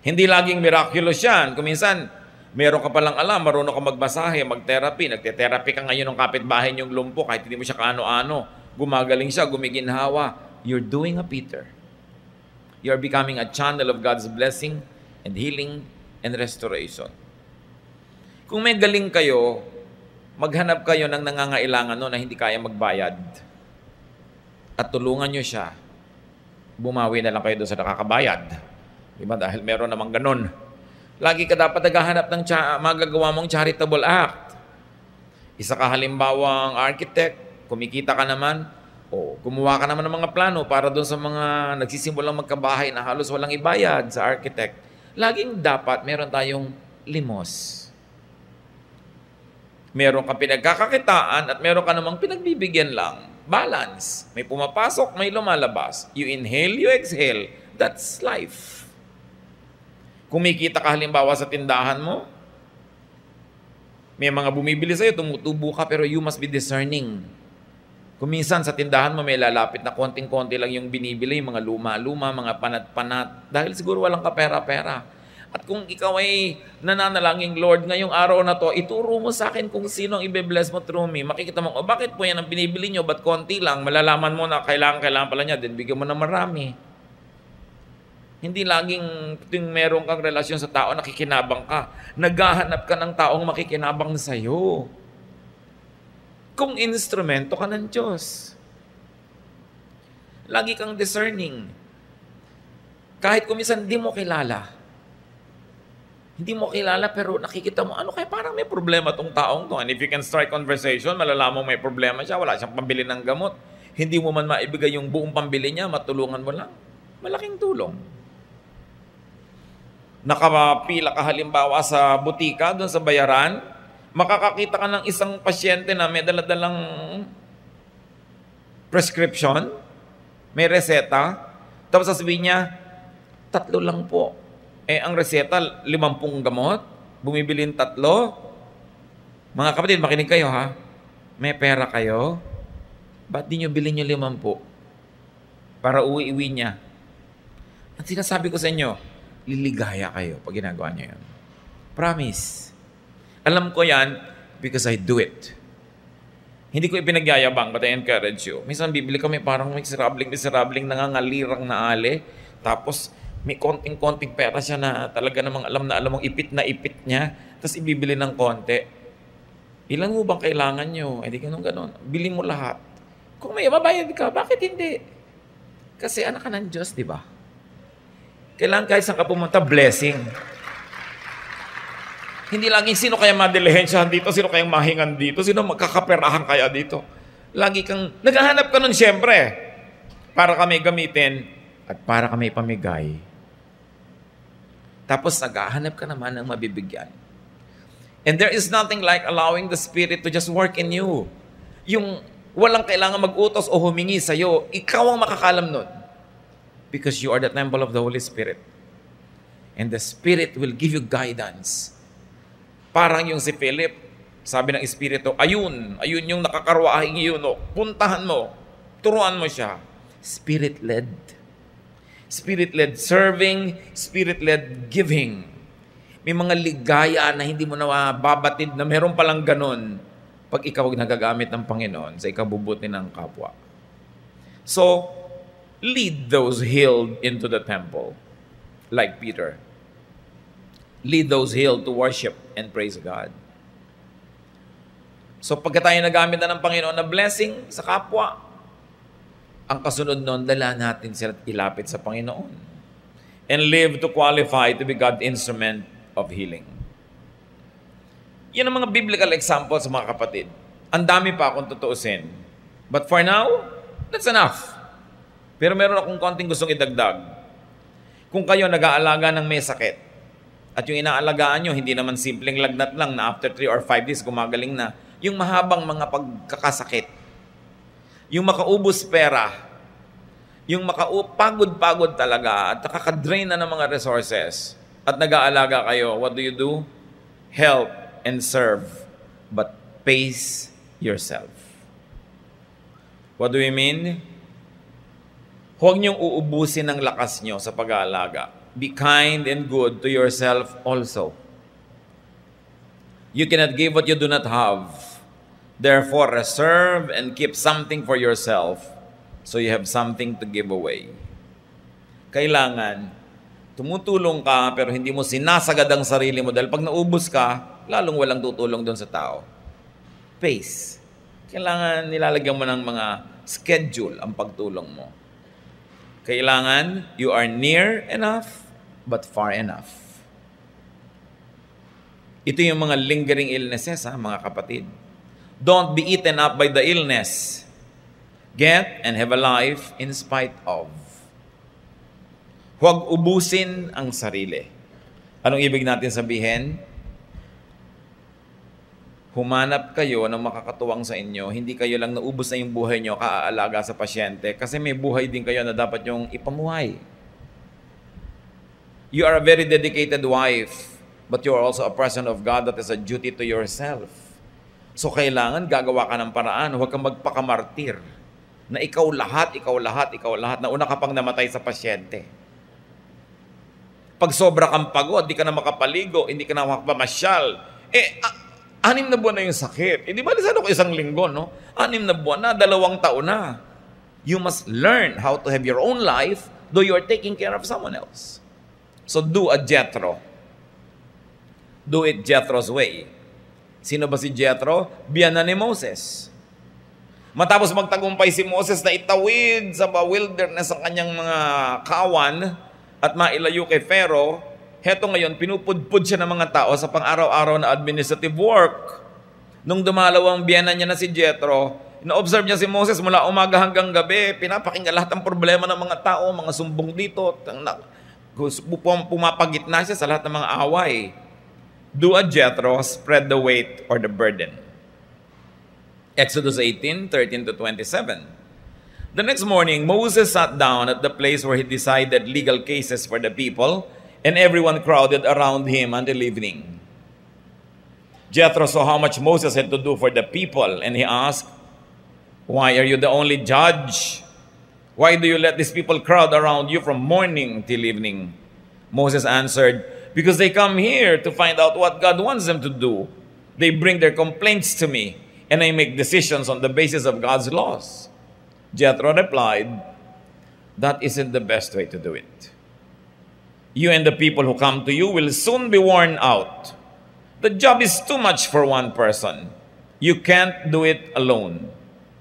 Hindi laging miraculous yan. Kung minsan, Meron ka palang alam, marunong ka magmasahe, mag-therapy, nagte-therapy ka ngayon ng kapitbahay niyong lumpo, kahit hindi mo siya kaano-ano, gumagaling siya, gumiginhawa. You're doing a Peter. You're becoming a channel of God's blessing and healing and restoration. Kung may galing kayo, maghanap kayo ng nangangailangan no na hindi kaya magbayad. At tulungan nyo siya. Bumawi na lang kayo doon sa nakakabayad. Diba? Dahil meron namang ganun. Lagi ka dapat naghahanap ng magagawa mong charitable act. Isa ka halimbawang architect, kumikita ka naman, o gumawa ka naman ng mga plano para doon sa mga nagsisimulang magkabahay na halos walang ibayad sa architect. Laging dapat meron tayong limos. Meron ka pinagkakakitaan at meron ka namang pinagbibigyan lang. Balance. May pumapasok, may lumalabas. You inhale, you exhale. That's life. Kumikita ka halimbawa sa tindahan mo, may mga bumibili sa'yo, tumutubo ka, pero you must be discerning. Kuminsan sa tindahan mo may lalapit na konting-konti lang yung binibili, mga luma-luma, mga panat-panat, dahil siguro walang kapera-pera. At kung ikaw ay nananalangin, Lord, ngayong araw na to, ituro mo sa akin kung sino ang ibe-bless mo through me. Makikita mo, bakit po yan ang binibili nyo? Ba't konti lang? Malalaman mo na kailangan pala niya, then bigyan mo na marami. Hindi laging tuwing meron kang relasyon sa tao, nakikinabang ka. Naghahanap ka ng taong makikinabang sa'yo. Kung instrumento ka ng Diyos. Lagi kang discerning. Kahit kumisan di mo kilala. Hindi mo kilala pero nakikita mo, ano kaya parang may problema tong taong to. And if you can strike conversation, malalaman mo may problema siya, wala siyang pambili ng gamot. Hindi mo man maibigay yung buong pambili niya, matulungan mo lang. Malaking tulong. Nakapila ka halimbawa sa butika, doon sa bayaran, makakakita ka ng isang pasyente na may daladalang prescription, may reseta, tapos sasabihin niya, 3 lang po. Ang reseta, 50 gamot, bumibilin 3. Mga kapatid, makinig kayo ha. May pera kayo, ba't di nyo bilhin nyo 50? Para uwi-uwi niya. At sinasabi ko sa inyo, liligaya kayo pag ginagawa niyo yan. Promise. Alam ko yan because I do it. Hindi ko ipinagyayabang, but I encourage you. Minsan bibili kami parang miserabling nangangalirang na ale, tapos may konting-konting pera siya na talaga namang alam mong ipit na ipit niya, tapos ibibili ng konti. Ilan mo bang kailangan nyo? Di ganun. Bili mo lahat. Kung may mabayad ka, bakit hindi? Kasi anak ka ng Diyos, di ba? Kailangan kahit saan ka pumunta, blessing. Hindi laging sino kaya madilihensyahan dito, sino kayang mahingan dito, sino magkakaperahan kaya dito. Lagi kang, naghahanap ka nun siyempre, para kami gamitin at para kami pamigay. Tapos naghahanap ka naman ng mabibigyan. And there is nothing like allowing the Spirit to just work in you. Yung walang kailangan mag-utos o humingi sa'yo, ikaw ang makakalam nun. Because you are the temple of the Holy Spirit. And the Spirit will give you guidance. Parang yung si Philip, sabi ng Espiritu, ayun yung nakakarwaahing yun, puntahan mo, turuan mo siya. Spirit-led. Spirit-led serving, Spirit-led giving. May mga ligaya na hindi mo na babatid na meron palang ganun pag ikaw nagagamit ng Panginoon sa ikabubuti ng kapwa. So, lead those healed into the temple, like Peter. Lead those healed to worship and praise God. So pagka tayo nagamit na ng Panginoon na blessing sa kapwa, ang kasunod nun, dala natin sila ilapit sa Panginoon. And live to qualify to be God's instrument of healing. Yan ang mga biblical examples, mga kapatid. Ang dami pa kung tutuusin. But for now, that's enough. Pero meron akong konting gustong idagdag. Kung kayo nag-aalaga ng may sakit, at yung inaalagaan nyo, hindi naman simpleng lagnat lang na after 3 or 5 days gumagaling na, yung mahabang mga pagkakasakit, yung makaubos pera, yung pagod-pagod talaga, at nakaka-drain na ng mga resources, at nag-aalaga kayo, what do? Help and serve, but pace yourself. What do we mean? Huwag niyong uubusin ang lakas niyo sa pag-aalaga. Be kind and good to yourself also. You cannot give what you do not have. Therefore, reserve and keep something for yourself so you have something to give away. Kailangan, tumutulong ka pero hindi mo sinasagad ang sarili mo dahil pag naubos ka, lalong walang tutulong doon sa tao. Pace. Kailangan nilalagyan mo ng mga schedule ang pagtulong mo. Kailangan you are near enough but far enough. Ito yung mga lingering illnesses, mga kapatid. Don't be eaten up by the illness. Get and have a life in spite of. Huwag ubusin ang sarili. Anong ibig natin sabihin? Humanap kayo ng makakatuwang sa inyo. Hindi kayo lang naubos na yung buhay nyo, kaaalaga sa pasyente. Kasi may buhay din kayo na dapat yung ipamuhay. You are a very dedicated wife, but you are also a person of God that is a duty to yourself. So kailangan gagawa ka ng paraan. Huwag kang magpakamartir. Na ikaw lahat, na una ka pang namatay sa pasyente. Pag sobra kang pagod, di ka na makapaligo, hindi ka na makapamasyal, 6 na buwan na yung sakit. Di ba, lisano ko 1 linggo, no? 6 na buwan na, 2 taon na. You must learn how to have your own life though you are taking care of someone else. So do a Jethro. Do it Jethro's way. Sino ba si Jethro? Biyanan ni Moses. Matapos magtagumpay si Moses na itawid sa wilderness ang kanyang mga kawan at mailayo kay Pharaoh, heto ngayon, pinupudpud siya ng mga tao sa pang-araw-araw na administrative work. Nung dumalawang biyanan niya na si Jethro, na-observe niya si Moses mula umaga hanggang gabi, pinapakinggan lahat ng problema ng mga tao, mga sumbong dito, pumapagitna siya sa lahat ng mga away. Do a Jethro, spread the weight or the burden. Exodus 18:13-27. The next morning, Moses sat down at the place where he decided legal cases for the people, and everyone crowded around him until evening. Jethro saw how much Moses had to do for the people, and he asked, "Why are you the only judge? Why do you let these people crowd around you from morning till evening?" Moses answered, "Because they come here to find out what God wants them to do. They bring their complaints to me, and I make decisions on the basis of God's laws." Jethro replied, "That isn't the best way to do it. You and the people who come to you will soon be worn out. The job is too much for one person. You can't do it alone.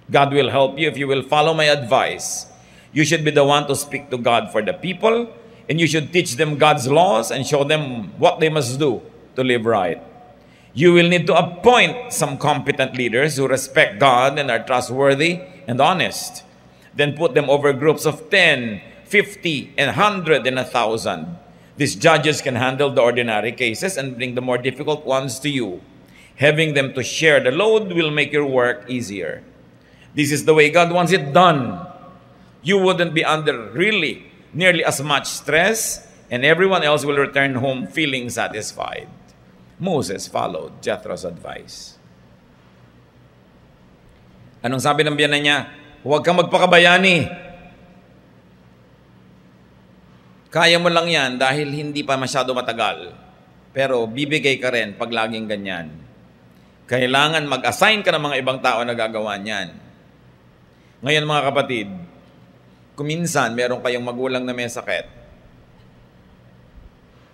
God will help you if you will follow my advice. You should be the one to speak to God for the people, and you should teach them God's laws and show them what they must do to live right. You will need to appoint some competent leaders who respect God and are trustworthy and honest. Then put them over groups of 10, 50, and 100, and 1,000. These judges can handle the ordinary cases and bring the more difficult ones to you. Having them to share the load will make your work easier. This is the way God wants it done. You wouldn't be under really nearly as much stress, and everyone else will return home feeling satisfied." Moses followed Jethro's advice. Anong sabi ng biyanan niya? Huwag kang magpakabayani. Kaya mo lang yan dahil hindi pa masyado matagal. Pero bibigay ka rin pag laging ganyan. Kailangan mag-assign ka ng mga ibang tao na gagawa niyan. Ngayon mga kapatid, kuminsan meron kayong magulang na may sakit.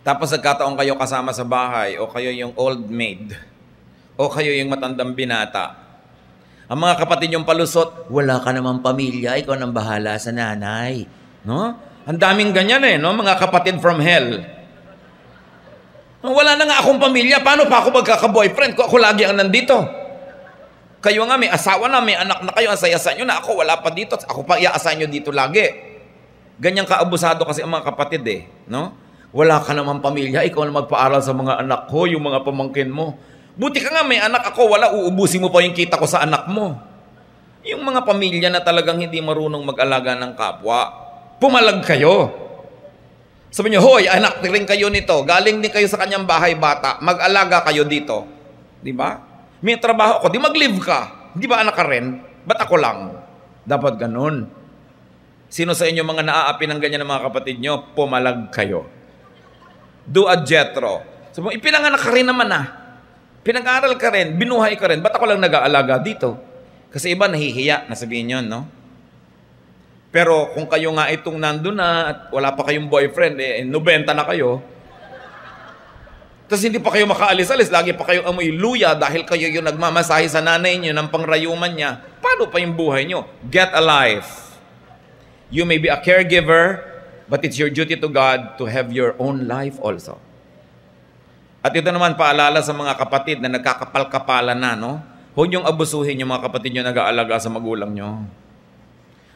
Tapos nagkataon kayo kasama sa bahay o kayo yung old maid o kayo yung matandang binata. Ang mga kapatid yung palusot, wala ka namang pamilya, ikaw nang bahala sa nanay. No? Ang daming ganyan no? Mga kapatid from hell. Wala na nga akong pamilya, paano pa ako magkaka-boyfriend ko? Ako lagi ang nandito. Kayo nga may asawa na, may anak na kayo, ang saya-saya nyo na ako, wala pa dito, ako pa i-assign nyo dito lagi. Ganyan kaabusado kasi ang mga kapatid no? Wala ka namang pamilya, ikaw na magpaaral sa mga anak ko, yung mga pamangkin mo. Buti ka nga may anak ako, wala, uubusin mo pa yung kita ko sa anak mo. Yung mga pamilya na talagang hindi marunong mag-alaga ng kapwa, pumalag kayo. Sabi niyo, hoy, anak rin kayo nito, galing din kayo sa kanyang bahay bata, mag-alaga kayo dito. Di ba? May trabaho ako, di mag-live ka. Di ba anak ka rin? Ba't ako lang? Dapat ganun. Sino sa inyo mga naaapi ng ganyan ng mga kapatid nyo, pumalag kayo. Do a Jethro. Sabi mo, ipinanganak ka rin naman Pinag-aral ka rin, binuhay ka rin, ba't ako lang nag-aalaga dito? Kasi iba nahihiya, nasabihin yun, no? Pero kung kayo nga itong nandun na at wala pa kayong boyfriend, 90 na kayo, tapos hindi pa kayo makaalis-alis, lagi pa kayo amoy luya dahil kayo yung nagmamasahe sa nanay niyo ng pangrayuman niya, paano pa yung buhay niyo? Get a life. You may be a caregiver, but it's your duty to God to have your own life also. At ito naman paalala sa mga kapatid na nagkakapal-kapalan na, no? Huwag niyong abusuhin yung mga kapatid niyo nag-aalaga sa magulang niyo.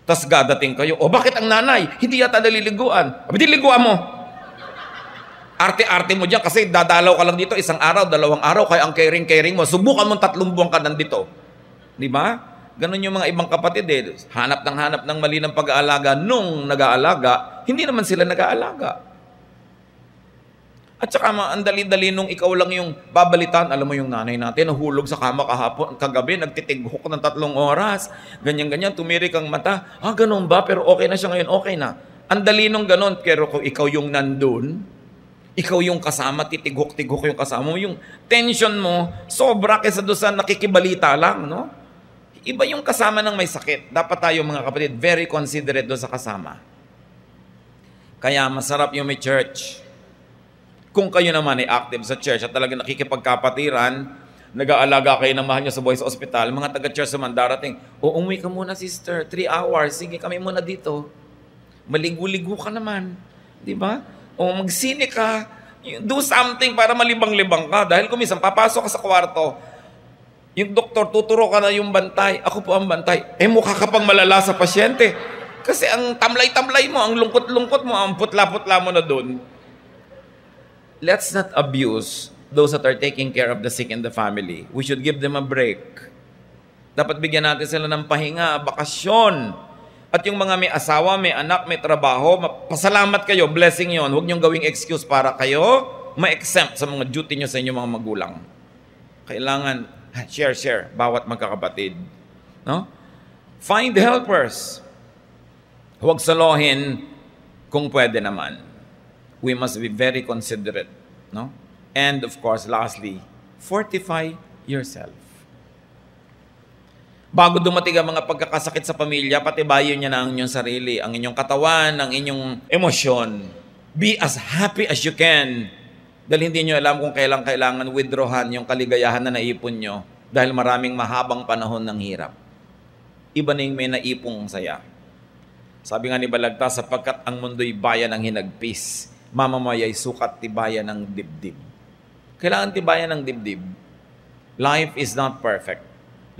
Tapos gadating kayo, bakit ang nanay? Hindi yata naliliguan. Abit, liguan mo. Arte-arte mo dyan kasi dadalaw ka lang dito 1 araw, 2 araw, kaya ang caring-caring mo, subukan mo 3 buwan ka nandito. Di ba? Ganon yung mga ibang kapatid Hanap ng mali ng pag-aalaga nung nag-aalaga, hindi naman sila nag-aalaga. At saka ang dali-dali nung ikaw lang yung babalitan, alam mo yung nanay natin, nahulog sa kama kahapon, kagabi, nagtitighok ng 3 oras, ganyan-ganyan, tumirik ang mata, ganon ba? Pero okay na siya ngayon, okay na. Ang dali nung ganon, pero kung ikaw yung nandun, ikaw yung kasama, titighok-tighok yung kasama mo, yung tension mo, sobra kaysa doon sa nakikibalita lang, no? Iba yung kasama ng may sakit. Dapat tayo mga kapatid, very considerate doon sa kasama. Kaya masarap yung may church. Kung kayo naman ay active sa church at talagang nakikipagkapatiran, nag-aalaga kayo ng mahal nyo sa buhay sa ospital, mga taga-church naman darating, umuwi ka muna sister, 3 hours, sige kami muna dito. Maligo-ligo ka naman. Di ba? O magsine ka, do something para malibang-libang ka. Dahil kung minsan, papasok ka sa kwarto, yung doktor, tuturo ka na yung bantay. Ako po ang bantay. Mukha ka pang malala sa pasyente. Kasi ang tamlay-tamlay mo, ang lungkot-lungkot mo, ang putla-putla mo na doon. Let's not abuse those that are taking care of the sick in the family. We should give them a break. Dapat bigyan natin sila ng pahinga, bakasyon. At yung mga may asawa, may anak, may trabaho, pasalamat kayo, blessing yon. Huwag niyong gawing excuse para kayo ma-exempt sa mga duty niyo sa inyong mga magulang. Kailangan share, bawat magkakapatid. No? Find helpers. Huwag salohin kung pwede naman. We must be very considerate. No? And of course, lastly, fortify yourself. Bago dumating ang mga pagkakasakit sa pamilya, patibayin niya na ang inyong sarili, ang inyong katawan, ang inyong emosyon. Be as happy as you can. Dahil hindi nyo alam kung kailan kailangan withdrawhan yung kaligayahan na naipon nyo dahil maraming mahabang panahon ng hirap. Iba na yung may naipong saya. Sabi nga ni Balagtas, sapagkat ang mundo'y bayan ng hinagpis, mamamaya'y sukat tibayan ng dibdib. Kailangan tibayan ng dibdib. Life is not perfect.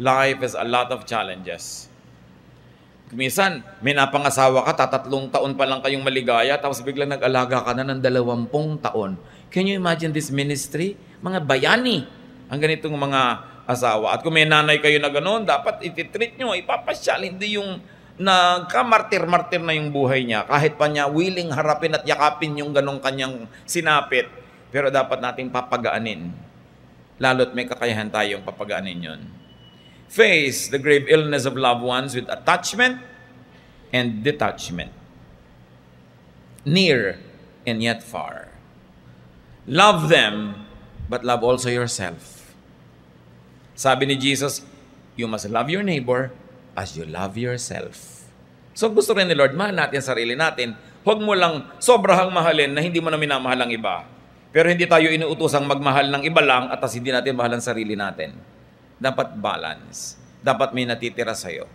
Life has a lot of challenges. Minsan, may napangasawa ka, 3 taon pa lang kayong maligaya, tapos biglang nag-alaga ka na ng 20 taon. Can you imagine this ministry? Mga bayani ang ganitong mga asawa. At kung may nanay kayo na gano'n, dapat ititreat nyo, ipapasyal, hindi yung nagka-martir-martir na yung buhay niya. Kahit pa niya willing harapin at yakapin yung ganong kanyang sinapit. Pero dapat nating papagaanin. Lalo't may kakayahan tayong papagaanin yon. Face the grave illness of loved ones with attachment and detachment. Near and yet far. Love them, but love also yourself. Sabi ni Jesus, you must love your neighbor as you love yourself. So gusto rin ni Lord, mahal natin sarili natin. Huwag mo lang sobrahang mahalin na hindi mo na minamahal ang iba. Pero hindi tayo inuutosang magmahal ng iba lang at hindi natin mahal ang sarili natin. Dapat balance. Dapat may natitira sa'yo.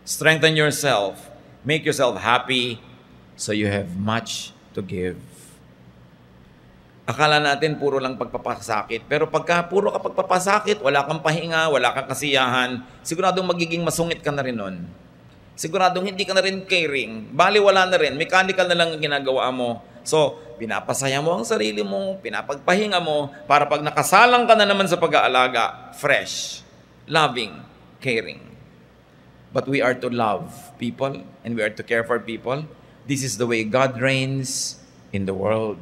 Strengthen yourself. Make yourself happy so you have much to give. Akala natin puro lang pagpapasakit. Pero pagka puro ka pagpapasakit, wala kang pahinga, wala kang kasiyahan, siguradong magiging masungit ka na rin nun. Siguradong hindi ka na rin caring. Bali, wala na rin. Mechanical na lang ang ginagawa mo. So, pinapasaya mo ang sarili mo, pinapagpahinga mo, para pag nakasalang ka na naman sa pag-aalaga, fresh, loving, caring. But we are to love people and we are to care for people. This is the way God reigns in the world.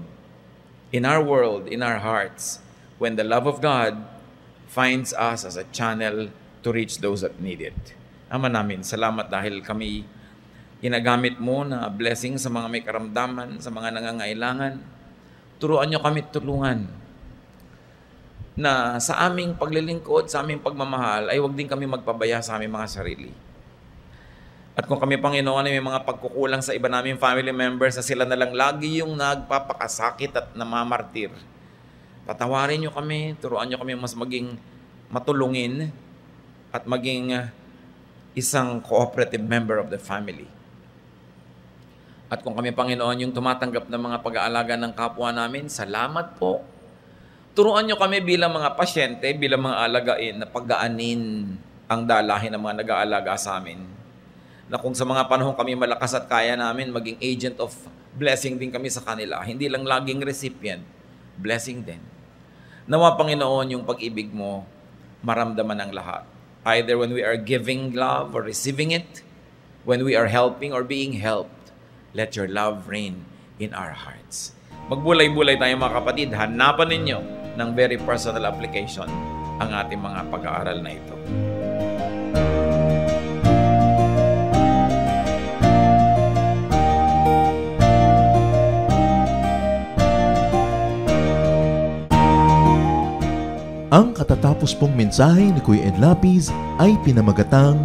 In our world, in our hearts, when the love of God finds us as a channel to reach those that need it. Ama namin, salamat dahil kami ginagamit mo na blessing sa mga may karamdaman, sa mga nangangailangan. Turuan nyo kami tulungan. na sa aming paglilingkod, sa aming pagmamahal, ay huwag din kami magpabaya sa aming mga sarili. At kung kami, Panginoon, ay may mga pagkukulang sa iba naming family members na sila na lang lagi yung nagpapakasakit at namamartir, patawarin nyo kami, turuan nyo kami mas maging matulungin at maging isang cooperative member of the family. At kung kami, Panginoon, yung tumatanggap ng mga pag-aalaga ng kapwa namin, salamat po. Turuan nyo kami bilang mga pasyente, bilang mga alagain na pagaanin ang dalahin ng mga nag-aalaga sa amin. Na kung sa mga panahon kami malakas at kaya namin, maging agent of blessing din kami sa kanila. Hindi lang laging recipient, blessing din. Nawa, Panginoon, yung pag-ibig mo, maramdaman ng lahat. Either when we are giving love or receiving it, when we are helping or being helped, let your love reign in our hearts. Magbulay-bulay tayo mga kapatid, hanapan ninyo ng very personal application ang ating mga pag-aaral na ito. Ang katatapos pong mensahe ni Kuya Ed Lapiz ay pinamagatang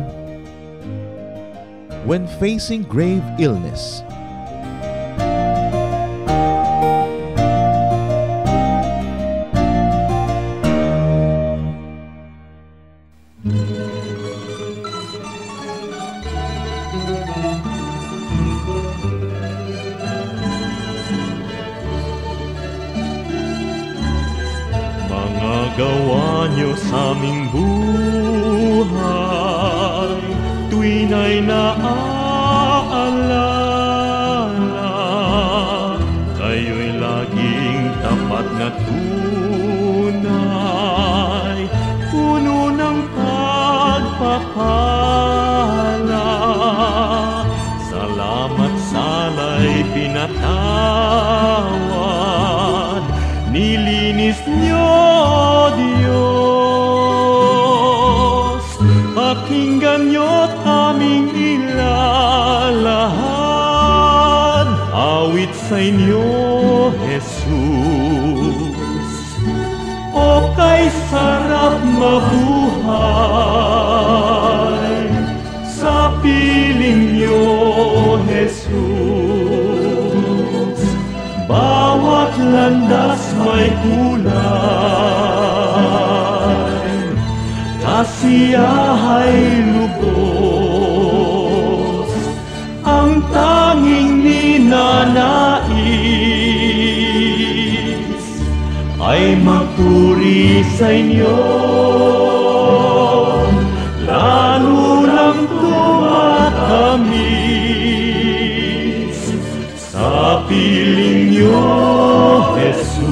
When Facing Grave Illness. Gawa niyo sa aming buhay, tuwin ay naaalala, kayo'y laging tapat na tunay, puno ng pagpapala. Salamat sala'y pinatawad, nilinis niyo Diyos, pakinggan niyo't aming ilalahad, awit sa inyo, Jesus. O kay sarap mabuhay, sa piling niyo, Jesus. Bawat landas may kulay, kasiyahay lubos, ang tanging ninanais ay magpuri sa inyo, lalo lang tumatamis sa piling niyo, Jesus.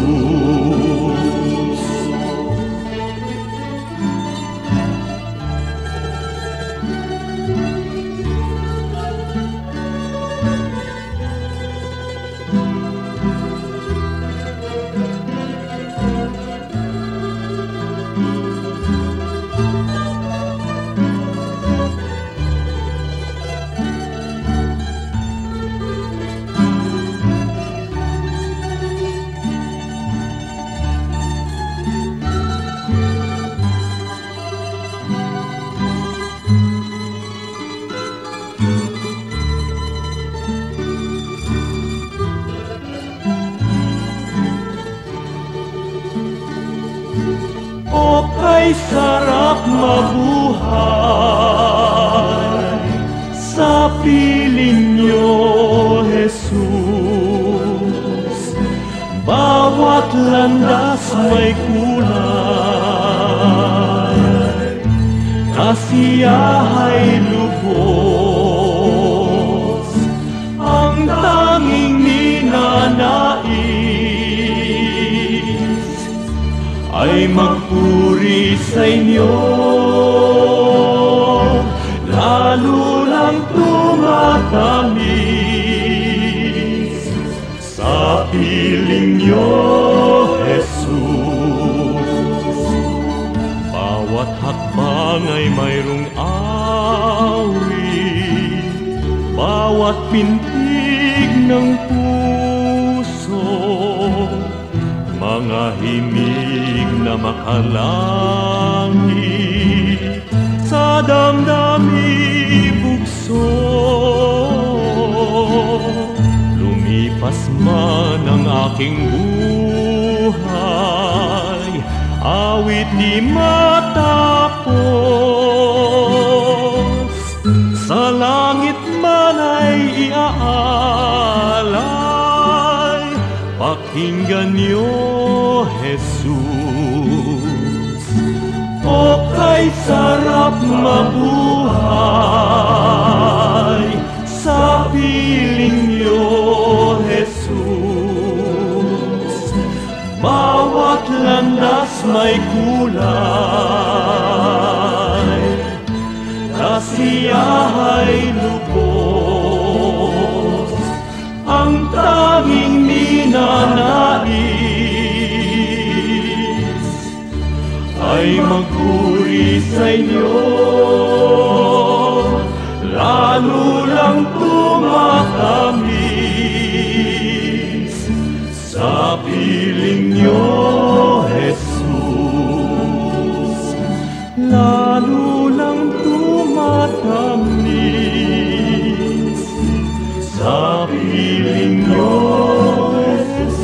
O kay sarap mabuhay, sa piling niyo, Jesus. Bawat landas may kulay, kasiyahay lubos, ang tanging ninanais ay magpuri sa inyo, lalo lang tumatamis sa piling niyo, Jesus. Bawat hakbang ay mayroong awit, bawat pintig ng puso, mga himig na makalangit sa damdami bugso. Lumipas man ang aking buhay, awit di matapos. Sa langit man ay iaalay, pakinggan niyo, Jesus. O kay sarap mabuhay sa piling niyo, Jesus. Bawat landas may kulay, kasiyahay lubos, ang tanging ninanais ay magpuri sa inyo, lalo lang tumatamis sa piling niyo, Jesus. Lalo lang tumatamis sa piling niyo, Jesus.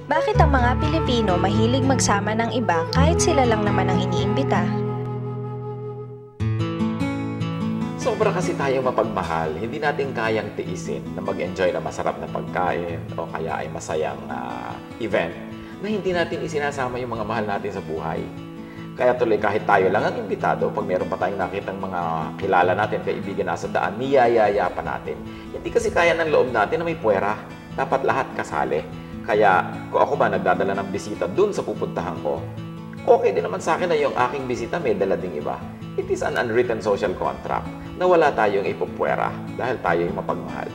Bakit ang mga Pilipino mahilig magsama ng iba kahit sila lang naman ang iniimbita? Sobra kasi tayo mapagmahal, hindi natin kayang tiisin na mag-enjoy na masarap na pagkain o kaya ay masayang event na hindi natin isinasama yung mga mahal natin sa buhay. Kaya tuloy kahit tayo lang ang imbitado, pag meron pa tayong nakitang mga kilala natin, kaibigan nasa daan, niyayaya pa natin. Hindi kasi kaya ng loob natin na may puwera. Dapat lahat kasali. Kaya kung ako ba nagdadala ng bisita dun sa pupuntahan ko, okay din naman sa akin na yung aking bisita may dala ding iba. It is an unwritten social contract na wala tayong ipupwera dahil tayo yung mapagmahal.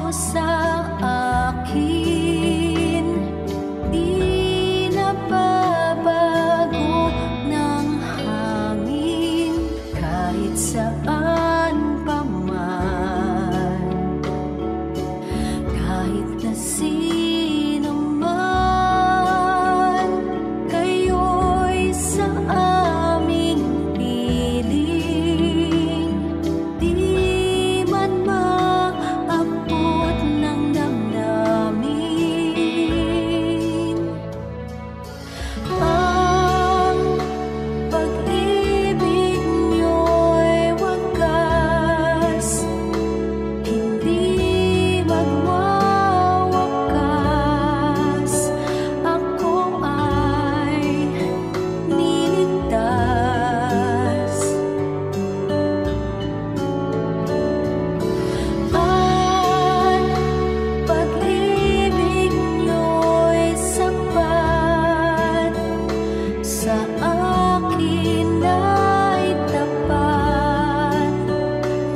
sa akin, di nababago ng hangin kahit saan pa man, kahit na sino man, kayo'y sa aming piling, di man maabot ng damdamin. Ang pag-ibig niyo'y wagas, hindi magwawakas. Ako ay niligtas. At pag-ibig niyo'y sapat, sa akin ay tapat,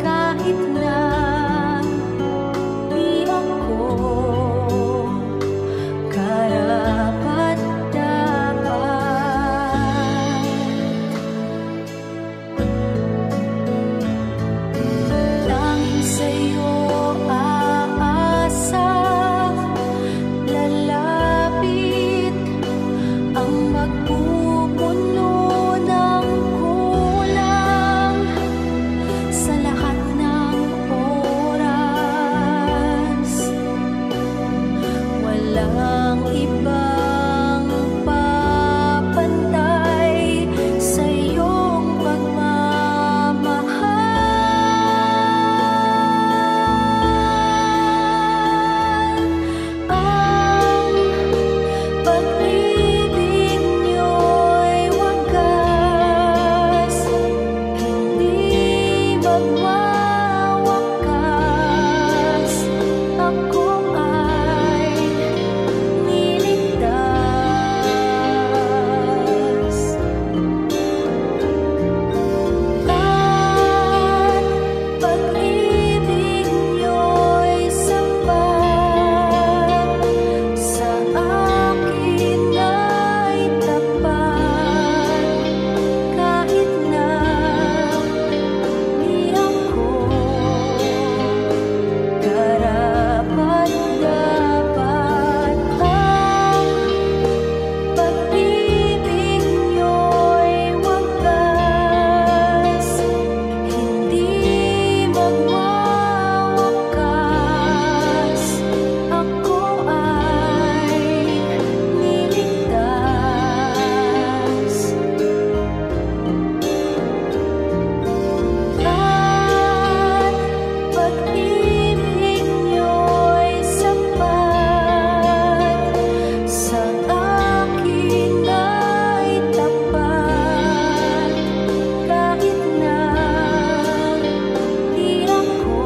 kahit na di ako karapat-dapat. Tanging sa'yo aasa, lalapit ang magpupuno ng kulang sa lahat ng oras. Walang ibang papantay sa iyong pagmamahal. Ang pag-ibig niyo'y wagas, hindi magwawakas. Ako ay niligtas. At pag-ibig niyo'y sapat, sa akin ay tapat, kahit na di ako karapat-dapat. Ang pag-ibig niyo'y wagas, hindi magwawakas. Ako ay niligtas. At pag-ibig niyo'y sapat, sa akin ay tapat, kahit na di ako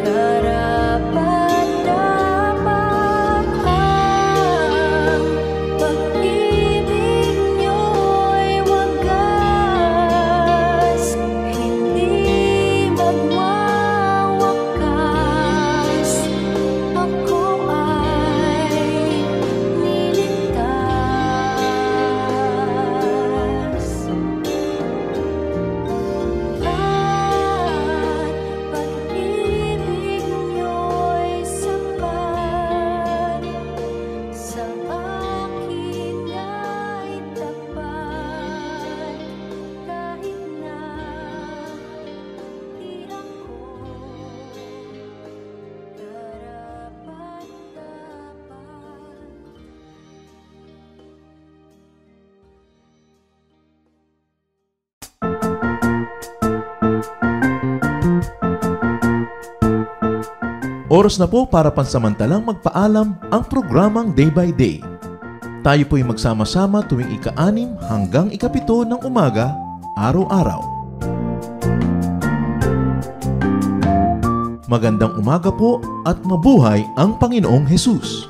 karapat-dapat. Ang pag-ibig niyo'y wagas, hindi magwawakas. Ako ay niligtas. At pag-ibig niyo'y sapat, sa akin ay tapat, kahit na di ako karapat-dapat. Oras na po para pansamantalang magpaalam ang programang Day by Day. Tayo po'y magsama-sama tuwing ika-6 hanggang ika-7 ng umaga, araw-araw. Magandang umaga po at mabuhay ang Panginoong Hesus!